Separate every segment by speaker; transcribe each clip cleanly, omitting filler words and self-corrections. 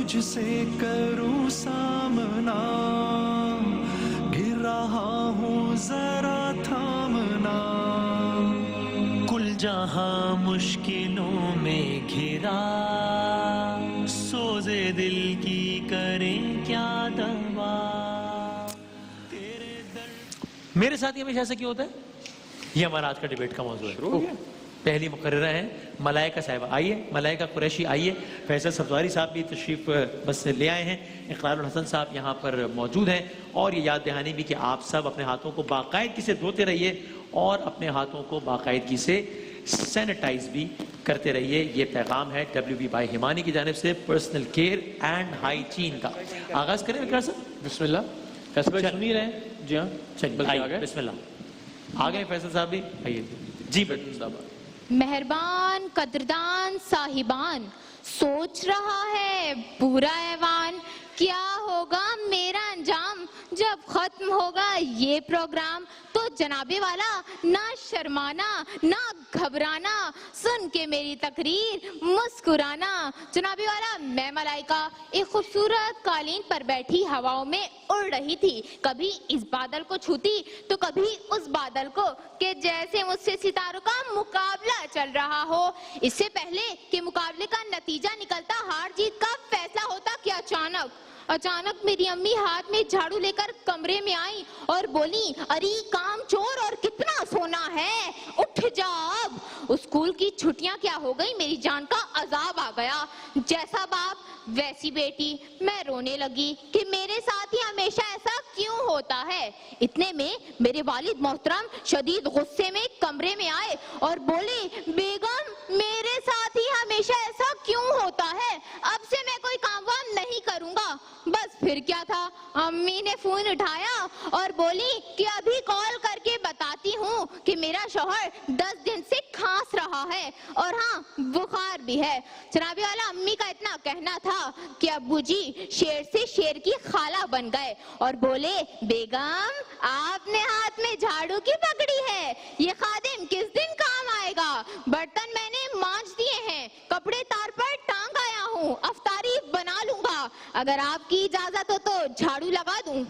Speaker 1: تجھ سے کروں سامنا گر رہا ہوں ذرا تھامنا کل جہاں مشکلوں میں گھرا سوزے دل کی کریں کیا دوا
Speaker 2: میرے ساتھ ہمیشہ ایسا کیوں ہوتا ہے؟ یہ ہمارا آج کا ڈیبیٹ کا موضوع ہے. پہلی مقررہ ہیں ملائکہ صاحبہ. آئیے ملائکہ قریشی آئیے. فیصل سبزواری صاحب بھی تشریف بس لے آئے ہیں. اقرار الحسن صاحب یہاں پر موجود ہیں. اور یہ یاد دہانی بھی کہ آپ سب اپنے ہاتھوں کو باقاعدگی سے دھوتے رہیے اور اپنے ہاتھوں کو باقاعدگی سے سینیٹائز بھی کرتے رہیے. یہ پیغام ہے WB بھائی ہمانی کی جانب سے پرسنل کیئر اینڈ ہائیجین کا. آغاز کریں اقرار صاحب.
Speaker 3: بسم اللہ. فیصل بھائی سن ہی رہے ہیں؟ جی ہاں
Speaker 2: چلیے بسم اللہ. آگئے فیصل صاحب بھی آئیے. جی صاحب.
Speaker 4: مہربان قدردان صاحبان سوچ رہا ہے پورا ایوان کیا ہوگا میرا انجام جب ختم ہوگا یہ پروگرام. تو جناب والا نہ شرمانا نہ گھبرانا سن کے میری تقریر مسکرانا. جناب والا میں ملائکہ ایک خوبصورت قالین پر بیٹھی ہواؤں میں اڑ رہی تھی. کبھی اس بادل کو چھوتی تو کبھی اس بادل کو کہ جیسے مجھ سے ستاروں کا مقابلہ چل رہا ہو. اس سے پہلے کہ مقابلے کا نتیجہ نکلتا ہار جیت کا فیصلہ ہوتا کہ اچانک میری امی ہاتھ میں جھاڑو لے کر کمرے میں آئی اور بولی ارے کام چور اور کتنا سونا ہے اٹھ جا اب. اسکول کی چھٹیاں کیا ہو گئی میری جان کا عذاب آ گیا. جیسا باپ ویسی بیٹی میں رونے لگی کہ میرے ساتھ ہی ہمیشہ ایسا کیوں ہوتا ہے. اتنے میں میرے والد محترم شدید غصے میں کمرے میں آئے اور بولے بیگم میرے ساتھ ہی ہمیشہ ایسا کیوں ہوتا ہے اب سے میں کوئی کام وام نہیں کروں گا. بس پھر کیا تھا امی نے فون اٹھایا اور بولی کہ ابھی کال کر کے بتاتی ہوں کہ میرا شوہر 10 دن سے کھانس رہا ہے اور ہاں بخار بھی ہے. جناب والا امی کا اتنا کہنا تھا کہ ابو جی شیر سے شیر کی خالہ بن گئے اور بولے بیگم آپ نے ہاتھ میں جھاڑو کی پکڑی ہے یہ خادم کس دن کام آئے گا. برتن میں نے مانج دیے ہیں کپڑے تار پر ٹانگ آیا ہوں افطاری بنا لوں گا اگر آپ کی اجازت ہو تو جھاڑو لگا دوں.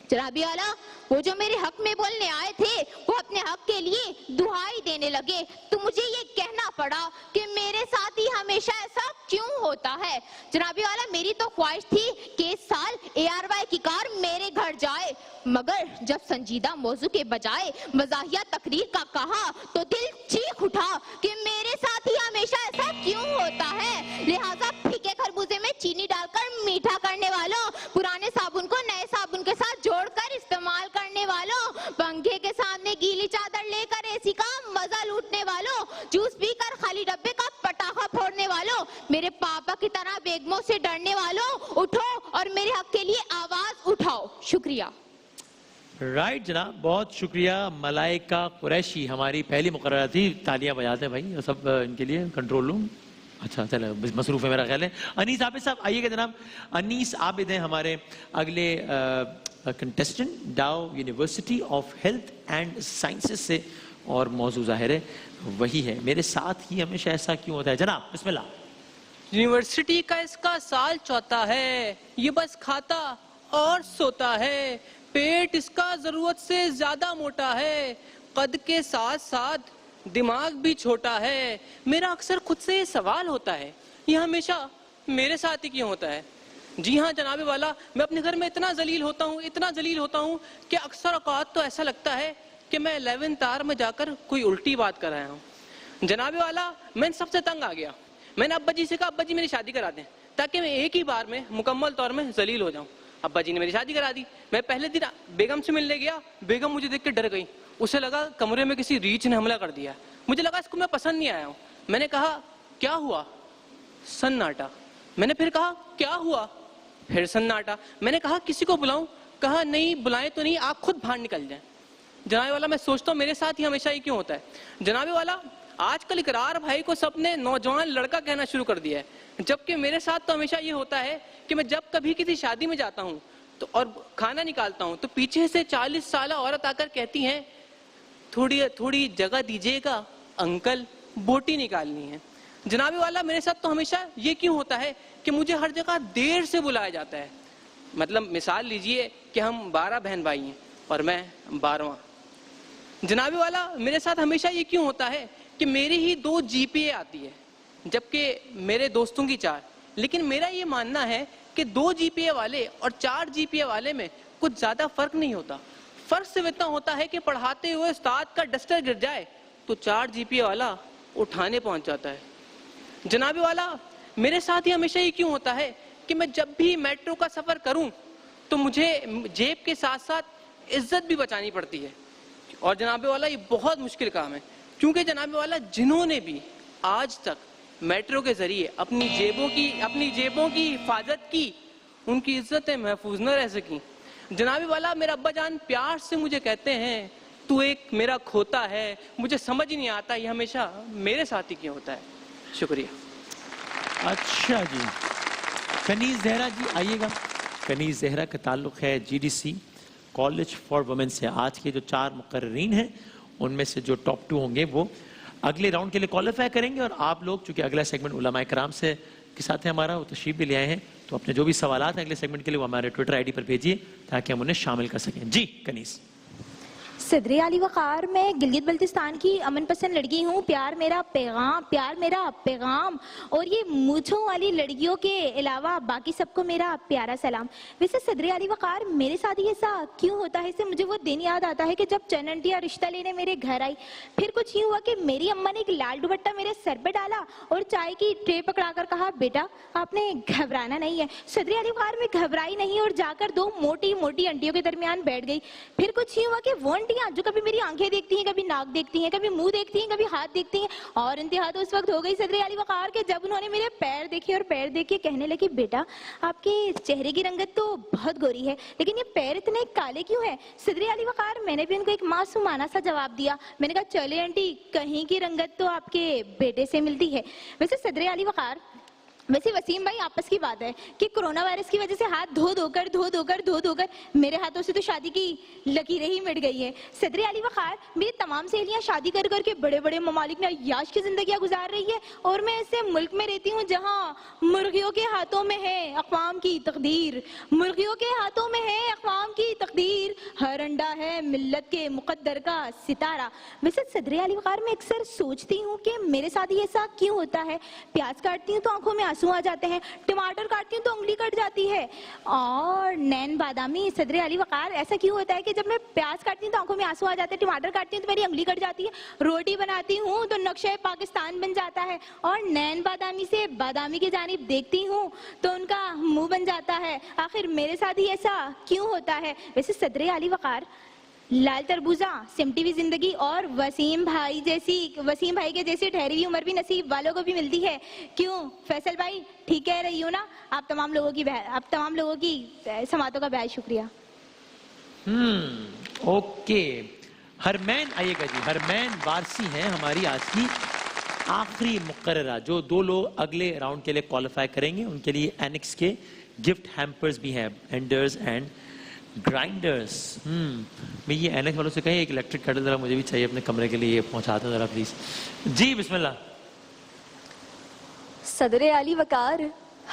Speaker 4: جنابی والا وہ جو میرے حق میں بولنے آئے تھے وہ اپنے حق کے لیے دہائی دینے لگے تو مجھے یہ کہنا پڑا کہ میرے ساتھ ہی ہمیشہ ایسا کیوں ہوتا ہے. جنابی والا میری تو خواہش تھی کہ اس سال ARY کی کار میرے گھر جائے مگر جب سنجیدہ موضوع کے بجائے مزاحیہ تقریر کا کہا تو دل چیخ اٹھا کہ میرے ساتھ ہی ہمیشہ ایسا کیوں ہوتا ہے. لہٰذا پھیکے خربوزے میں چینی ڈال کر میٹھا کرنے والوں پرانے صابن کو نئے صابن کے ساتھ جوڑ کر استعمال کرنے والوں پنکھے کے سامنے گیلی چادر لے کر AC کا مزہ لوٹنے والوں جوس پی کر خالی ڈبے کا پٹاخہ پھوڑنے والوں میرے پاپا کی طرح بیگموں سے ڈرنے والوں اٹھو اور میرے حق کے لیے آواز اٹھاؤ. شکریہ.
Speaker 2: رائٹ جناب بہت شکریہ. ملائکہ قریشی ہماری پہلی مقررہ تھی. تالیاں بجاتے ہیں بھائی سب ان کے لیے کنٹرول روم. اچھا چلے مصروف ہے میرا خیال ہے. انیس عابد صاحب آئیے گا جناب. انیس عابد ہیں ہمارے اگلے contestant Dow university of health and sciences سے اور موضوع ظاہر ہے وہی ہے میرے ساتھ ہی ہمیشہ ایسا کیوں ہوتا ہے. جناب بسم اللہ.
Speaker 3: یونیورسٹی کا اس کا سال چوتھا ہے یہ بس کھاتا اور سوتا ہے پیٹ اس کا ضرورت سے زیادہ موٹا ہے قد کے ساتھ ساتھ دماغ بھی چھوٹا ہے. میرا اکثر خود سے یہ سوال ہوتا ہے یہ ہمیشہ میرے ساتھ ہی کیوں ہوتا ہے. جی ہاں جناب والا میں اپنے گھر میں اتنا ذلیل ہوتا ہوں کہ اکثر اوقات تو ایسا لگتا ہے کہ میں 11th آر میں جا کر کوئی الٹی بات کر رہا ہوں. جناب والا میں سب سے تنگ آ گیا. میں نے ابا جی سے کہا ابا جی میری شادی کرا دیں تاکہ میں ایک ہی بار میں مکمل طور میں ذلیل ہو جاؤں. ابا جی نے میری شادی کرا دی. میں پہلے دن بیگم سے ملنے گیا. بیگم مجھے دیکھ کے ڈر گئی. اسے لگا کمرے میں کسی ریچھ نے حملہ کر دیا. مجھے لگا اس کو میں پسند نہیں آیا ہوں. میں نے کہا کیا ہوا؟ سناٹا. میں نے پھر کہا کیا ہوا؟ پھر سناٹا. میں نے کہا کسی کو بلاؤں؟ کہا نہیں بلائیں تو نہیں آپ خود باہر نکل جائیں. جناب والا میں سوچتا ہوں میرے ساتھ ہی ہمیشہ ہی کیوں ہوتا ہے. جناب والا آج کل اقرار بھائی کو سب نے نوجوان لڑکا کہنا شروع کر دیا ہے جبکہ میرے ساتھ تو ہمیشہ یہ ہوتا ہے کہ میں جب کبھی کسی شادی میں جاتا ہوں تو اور کھانا نکالتا ہوں تو پیچھے سے 40 سالہ عورت آ کر کہتی ہیں تھوڑی جگہ دیجیے گا انکل بوٹی نکالنی ہے. جناب والا میرے ساتھ تو ہمیشہ یہ کیوں ہوتا ہے کہ مجھے ہر جگہ دیر سے بلایا جاتا ہے؟ مطلب مثال لیجئے کہ ہم 12 بہن بھائی ہیں اور میں 12واں. جناب والا میرے ساتھ ہمیشہ یہ کیوں ہوتا ہے کہ میری ہی 2 GPA آتی ہے جبکہ میرے دوستوں کی 4. لیکن میرا یہ ماننا ہے کہ 2 GPA والے اور 4 GPA والے میں کچھ زیادہ فرق نہیں ہوتا. فرق صرف اتنا ہوتا ہے کہ پڑھاتے ہوئے استاد کا ڈسٹر گر جائے تو 4 GPA والا اٹھانے پہنچ جاتا ہے. جناب والا میرے ساتھ ہی ہمیشہ یہ کیوں ہوتا ہے کہ میں جب بھی میٹرو کا سفر کروں تو مجھے جیب کے ساتھ ساتھ عزت بھی بچانی پڑتی ہے. اور جناب والا یہ بہت مشکل کام ہے کیونکہ جناب والا جنہوں نے بھی آج تک میٹرو کے ذریعے اپنی جیبوں کی حفاظت کی ان کی عزتیں محفوظ نہ رہ سکیں. جناب والا میرا ابا جان پیار سے مجھے کہتے ہیں تو ایک میرا کھوتا ہے. مجھے سمجھ ہی نہیں آتا یہ ہمیشہ میرے ساتھ ہی کیوں ہوتا ہے. شکریہ.
Speaker 2: اچھا جی کنیز زہرا جی آئیے گا. کنیز زہرا کا تعلق ہے GDC کالج فار وومن سے. آج کے جو 4 مقررین ہیں ان میں سے جو ٹاپ 2 ہوں گے وہ اگلے راؤنڈ کے لیے کوالیفائی کریں گے. اور آپ لوگ چونکہ اگلا سیگمنٹ علماء کرام سے کے ساتھ ہے ہمارا, وہ تشریف بھی لے آئے ہیں, تو اپنے جو بھی سوالات ہیں اگلے سیگمنٹ کے لیے وہ ہمارے ٹویٹر ID پر بھیجیے تاکہ ہم انہیں شامل کر سکیں. جی کنیز.
Speaker 5: صدر علی وقار میں گلگت بلتستان کی امن پسند لڑکی ہوں. پیار میرا پیغام اور یہ مونچھوں والی لڑکیوں کے علاوہ باقی سب کو میرا پیارا سلام. ویسے صدر علی وقار میرے ساتھ ہی ایسا کیوں ہوتا ہے؟ اس سے مجھے وہ دن یاد آتا ہے کہ جب چین انٹیا رشتہ لینے میرے گھر آئی. پھر کچھ یوں ہوا کہ میری اماں نے ایک لال دوپٹہ میرے سر پہ ڈالا اور چائے کی ٹرے پکڑا کر کہا بیٹا آپ نے گھبرانا نہیں ہے. صدر علی وقار میں گھبرائی نہیں اور جا کر 2 موٹی موٹی انٹیوں کے درمیان بیٹھ گئی. پھر کچھ یوں ہوا کہ وہ جو کبھی میری آنکھیں دیکھتی ہیں, کبھی ناک دیکھتی ہیں, کبھی منہ دیکھتی ہیں, کبھی ہاتھ دیکھتی ہیں, اور انتہا تو اس وقت ہو گئی صدر علی وقار کے جب انہوں نے میرے پیر دیکھے اور پیر دیکھ کے کہنے لگی بیٹا آپ کے چہرے کی رنگت تو بہت گوری ہے لیکن یہ پیر اتنے کالے کیوں ہیں؟ صدر علی وقار میں نے بھی ان کو ایک معصومانہ سا جواب دیا. میں نے کہا چلے آنٹی کہیں کی رنگت تو آپ کے بیٹے سے ملتی ہے. ویسے صدر علی وقار ویسے وسیم بھائی آپس کی بات ہے کہ کرونا وائرس کی وجہ سے ہاتھ دھو کر میرے ہاتھوں سے تو شادی کی لکیریں ہی مٹ گئی ہے. صدر علی وقار میری تمام سہیلیاں شادی کر کے بڑے بڑے ممالک میں عیاش کی زندگیاں گزار رہی ہے اور میں ایسے ملک میں رہتی ہوں جہاں مرغیوں کے ہاتھوں میں ہے اقوام کی تقدیر. مرغیوں کے ہاتھوں میں ہے اقوام کی تقدیر, ہر انڈا ہے ملت کے مقدر کا ستارہ. ویسے صدر علی وقار میں اکثر سوچتی ہوں کہ میرے ساتھ ہی ایسا کیوں ہوتا ہے؟ پیاز کاٹتی ہوں تو آنکھوں میں آنسو آ جاتے ہیں, ٹماٹر کاٹتی ہوں تو انگلی کٹ جاتی ہے, اور نین بادامی صدر علی وقار ایسا کیوں ہوتا ہے کہ جب میں پیاز کاٹتی ہوں تو آنکھوں میں آنسو آ جاتے ہیں, ٹماٹر کاٹتی ہوں تو میری انگلی کٹ جاتی ہے, روٹی بناتی ہوں تو نقشہ پاکستان بن جاتا ہے, اور نین بادامی سے بادامی کی جانب دیکھتی ہوں تو ان کا منہ بن جاتا ہے. آخر میرے ساتھ ہی ایسا کیوں ہوتا ہے؟ ویسے صدر علی وقار لال تربوزہ, سمٹی ہوئی زندگی اور وسیم بھائی کے جیسی ٹھہری ہوئی عمر بھی نصیب والوں کو بھی ملتی ہے. کیوں فیصل بھائی ٹھیک کہہ رہی ہوں نا؟ آپ تمام لوگوں کی سماعتوں کا بہت شکریہ.
Speaker 2: اوکے ہرمین آئیے گا جی. ہرمین وارسی ہیں ہماری آج کی آخری مقررہ. جو 2 لوگ اگلے راؤنڈ کے لیے کوالیفائی کریں گے ان کے لیے اینکس کے گفٹ ہیمپرز بھی ہیں, اینڈرز اینڈ گرائنڈرز. میں یہ اینکس والوں سے کہیں ایک الیکٹرک کیٹل ذرا مجھے بھی چاہیے اپنے کمرے کے لیے, یہ پہنچا دو ذرا پلیز. جی بسم اللہ.
Speaker 6: صدر علی وقار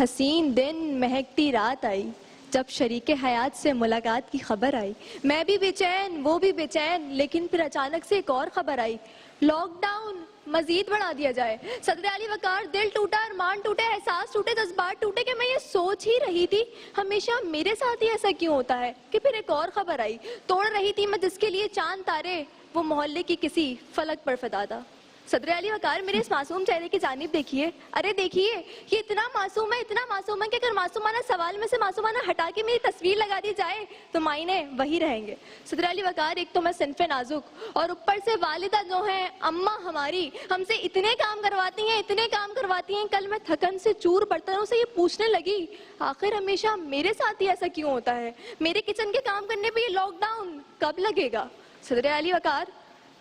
Speaker 6: حسین دن مہکتی رات آئی جب شریک حیات سے ملاقات کی خبر آئی. میں بھی بے چین وہ بھی بے چین, لیکن پھر اچانک سے ایک اور خبر آئی, لاک ڈاؤن مزید بڑھا دیا جائے. صدر علی وقار دل ٹوٹا, ارمان ٹوٹے, احساس ٹوٹے, جذبات ٹوٹے کہ میں یہ سوچ ہی رہی تھی ہمیشہ میرے ساتھ ہی ایسا کیوں ہوتا ہے کہ پھر ایک اور خبر آئی. توڑ رہی تھی میں جس کے لیے چاند تارے, وہ محلے کی کسی فلک پر فدا تھا. صدر علی وقار میرے اس معصوم چہرے کی جانب دیکھیے, ارے دیکھیے یہ اتنا معصوم ہے کہ اگر معصومانہ سوال میں سے معصومانہ ہٹا کے میری تصویر لگا دی جائے تو معنی وہی رہیں گے. صدر علی وقار ایک تو میں صنف نازک, اور اوپر سے والدہ جو ہیں اماں ہماری ہم سے اتنے کام کرواتی ہیں. کل میں تھکن سے چور برتنوں سے یہ پوچھنے لگی آخر ہمیشہ میرے ساتھ ہی ایسا کیوں ہوتا ہے؟ میرے کچن کے کام کرنے پہ یہ لاک ڈاؤن کب لگے گا؟ صدر علی وقار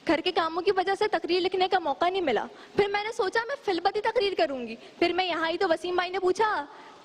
Speaker 6: گھر کے کاموں کی وجہ سے تقریر لکھنے کا موقع نہیں ملا. پھر میں نے سوچا میں فی البتی تقریر کروں گی. پھر میں یہاں ہی تو وسیم بھائی نے پوچھا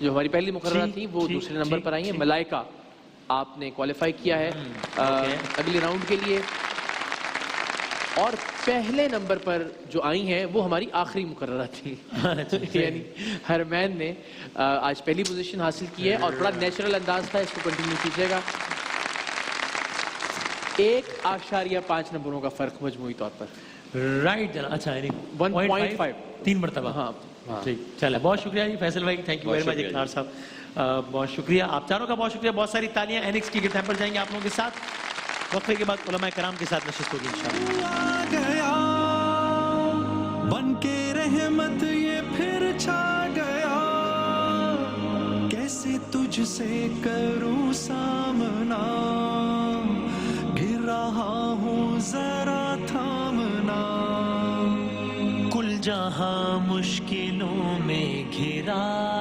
Speaker 3: جو ہماری پہلی مقررہ
Speaker 2: جی،
Speaker 3: تھی وہ
Speaker 2: جی،
Speaker 3: دوسرے نمبر
Speaker 2: جی،
Speaker 3: پر آئی ہیں.
Speaker 2: جی.
Speaker 3: ملائکہ آپ نے کوالیفائی کیا ہے
Speaker 2: اوکے.
Speaker 3: اگلے راؤنڈ کے لیے. اور پہلے نمبر پر جو آئی ہیں وہ ہماری آخری مقررہ تھی. یعنی ہرمین نے آج پہلی پوزیشن حاصل کی ہے اور بڑا نیچرل انداز تھا, اس کو کنٹینیو کیجیے گا. 1.5 نمبروں کا فرق مجموعی طور پر.
Speaker 2: رائٹ جناب. اچھا یعنی
Speaker 3: 1.5
Speaker 2: 3 مرتبہ.
Speaker 3: ہاں
Speaker 2: ٹھیک چلے. بہت شکریہ جی فیصل بھائی, تھینک یو ویری مچ. اقرار صاحب بہت شکریہ, آپ چاروں کا بہت شکریہ. بہت ساری تالیاں اینکس کی گٹار پر جائیں گے آپ لوگوں کے ساتھ. وقفے کے بعد علماء کرام کے ساتھ نشست ہوگی انشاءاللہ.
Speaker 1: گیا بن کے رحمت یہ پھر چھا گیا, کیسے تجھ سے کروں سامنا, گر رہا ہوں ذرا تھامنا, کل جہاں مشکلوں میں گھرا